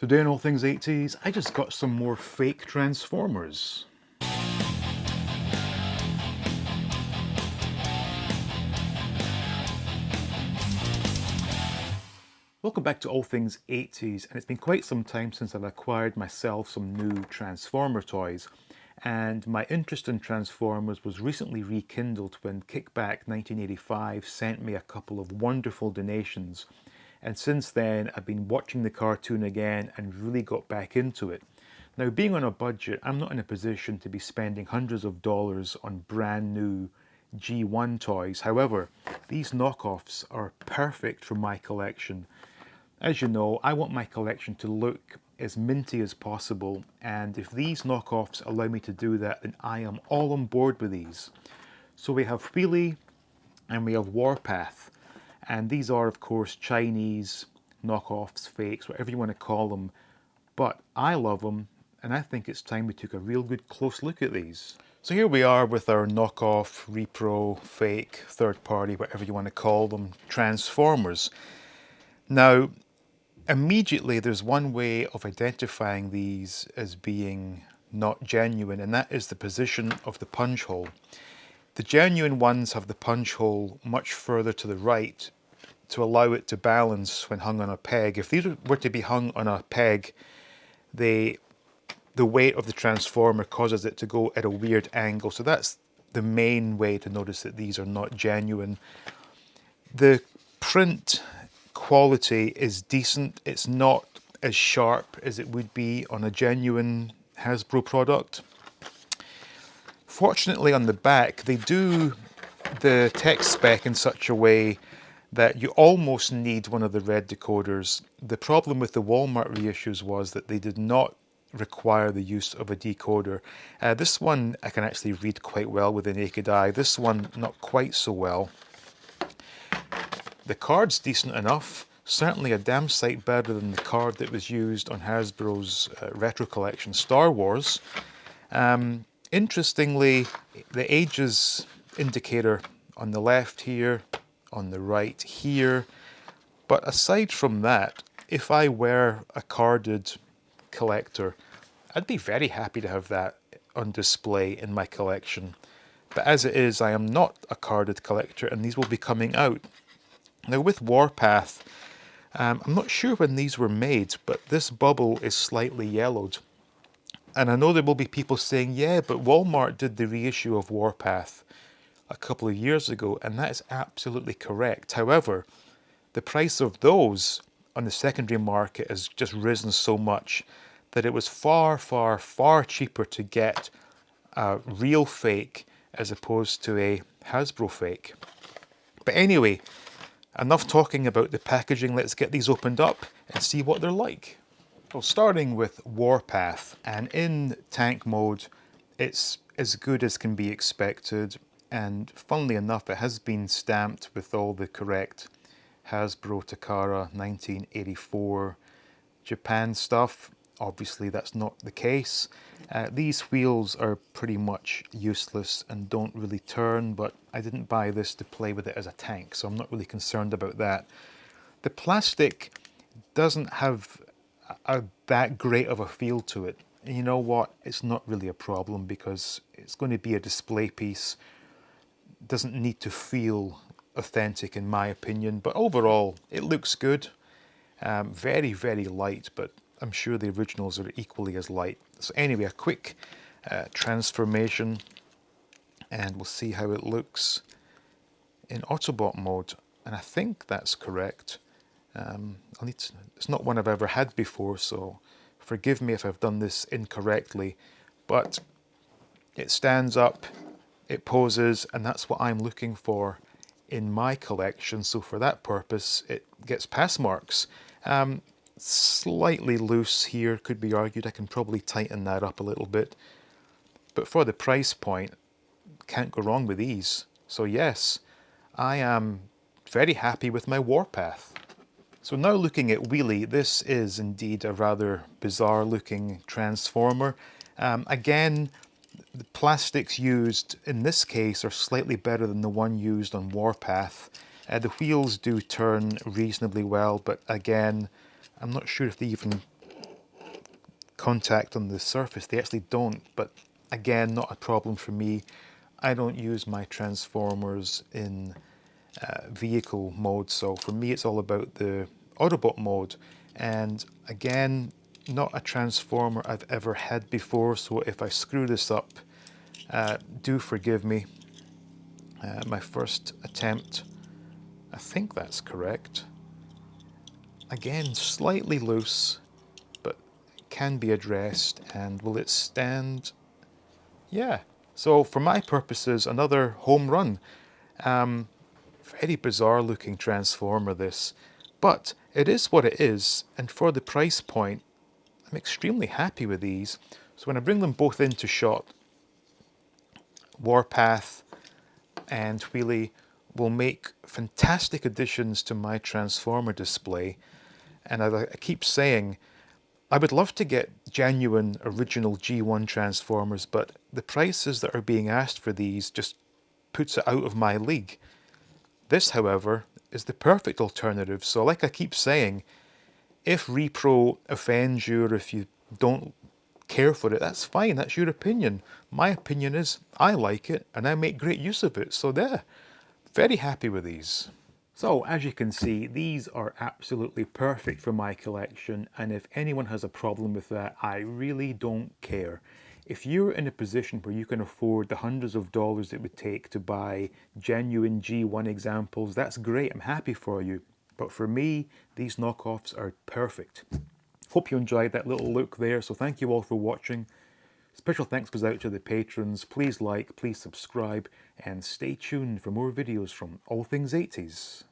Today on All Things 80s, I just got some more fake Transformers. Welcome back to All Things 80s, and it's been quite some time since I've acquired myself some new Transformer toys. And my interest in Transformers was recently rekindled when Kickback 1985 sent me a couple of wonderful donations. And since then, I've been watching the cartoon again and really got back into it. Now, being on a budget, I'm not in a position to be spending hundreds of dollars on brand new G1 toys. However, these knockoffs are perfect for my collection. As you know, I want my collection to look as minty as possible, and if these knockoffs allow me to do that, then I am all on board with these. So we have Wheelie and we have Warpath, and these are of course Chinese knockoffs, fakes, whatever you want to call them, but I love them, and I think it's time we took a real good close look at these. So here we are with our knockoff, repro, fake, third party, whatever you want to call them, Transformers. Now, immediately there's one way of identifying these as being not genuine, and that is the position of the punch hole. The genuine ones have the punch hole much further to the right to allow it to balance when hung on a peg. If these were to be hung on a peg, the weight of the transformer causes it to go at a weird angle. So that's the main way to notice that these are not genuine. The print quality is decent. It's not as sharp as it would be on a genuine Hasbro product. Fortunately, on the back, they do the text spec in such a way that you almost need one of the red decoders. The problem with the Walmart reissues was that they did not require the use of a decoder. This one I can actually read quite well with the naked eye. This one not quite so well. The card's decent enough, certainly a damn sight better than the card that was used on Hasbro's retro collection Star Wars. Interestingly, the ages indicator on the left here, on the right here, but aside from that, if I were a carded collector, I'd be very happy to have that on display in my collection. But as it is, I am not a carded collector, and these will be coming out. Now with Warpath, I'm not sure when these were made, but this bubble is slightly yellowed. And I know there will be people saying, yeah, but Walmart did the reissue of Warpath a couple of years ago, and that is absolutely correct. However, the price of those on the secondary market has just risen so much that it was far, far, far cheaper to get a real fake as opposed to a Hasbro fake. But anyway, enough talking about the packaging. Let's get these opened up and see what they're like. Well, starting with Warpath, and in tank mode, it's as good as can be expected. And funnily enough, it has been stamped with all the correct Hasbro Takara 1984 Japan stuff. Obviously that's not the case. These wheels are pretty much useless and don't really turn, but I didn't buy this to play with it as a tank, so I'm not really concerned about that. The plastic doesn't have that great of a feel to it. And you know what? It's not really a problem because it's going to be a display piece. It doesn't need to feel authentic in my opinion, but overall it looks good. Very, very light, but I'm sure the originals are equally as light. So anyway, a quick transformation, and we'll see how it looks in Autobot mode. And I think that's correct. It's not one I've ever had before, so forgive me if I've done this incorrectly, but it stands up, it poses, and that's what I'm looking for in my collection. So for that purpose, it gets pass marks. Slightly loose here, could be argued. I can probably tighten that up a little bit. But for the price point, can't go wrong with these. So yes, I am very happy with my Warpath. So now looking at Wheelie, this is indeed a rather bizarre looking transformer. Again, the plastics used in this case are slightly better than the one used on Warpath. The wheels do turn reasonably well, but again, I'm not sure if they even contact on the surface. They actually don't, but again, not a problem for me. I don't use my transformers in vehicle mode, so for me it's all about the Autobot mode. And again, not a transformer I've ever had before, so if I screw this up, do forgive me. My first attempt, I think that's correct. Again, slightly loose, but can be addressed. And will it stand? Yeah. So for my purposes, another home run. Very bizarre looking transformer, this, but it is what it is, and for the price point I'm extremely happy with these. So when I bring them both into shot, Warpath and Wheelie will make fantastic additions to my transformer display. And I keep saying I would love to get genuine original G1 transformers, but the prices that are being asked for these just puts it out of my league. This, however, is the perfect alternative. So like I keep saying, if Repro offends you or if you don't care for it, that's fine, that's your opinion. My opinion is I like it and I make great use of it. So there, very happy with these. So as you can see, these are absolutely perfect for my collection, and if anyone has a problem with that, I really don't care. If you're in a position where you can afford the hundreds of dollars it would take to buy genuine G1 examples, that's great, I'm happy for you. But for me, these knockoffs are perfect. Hope you enjoyed that little look there, so thank you all for watching. Special thanks goes out to the patrons. Please like, please subscribe, and stay tuned for more videos from All Things 80s.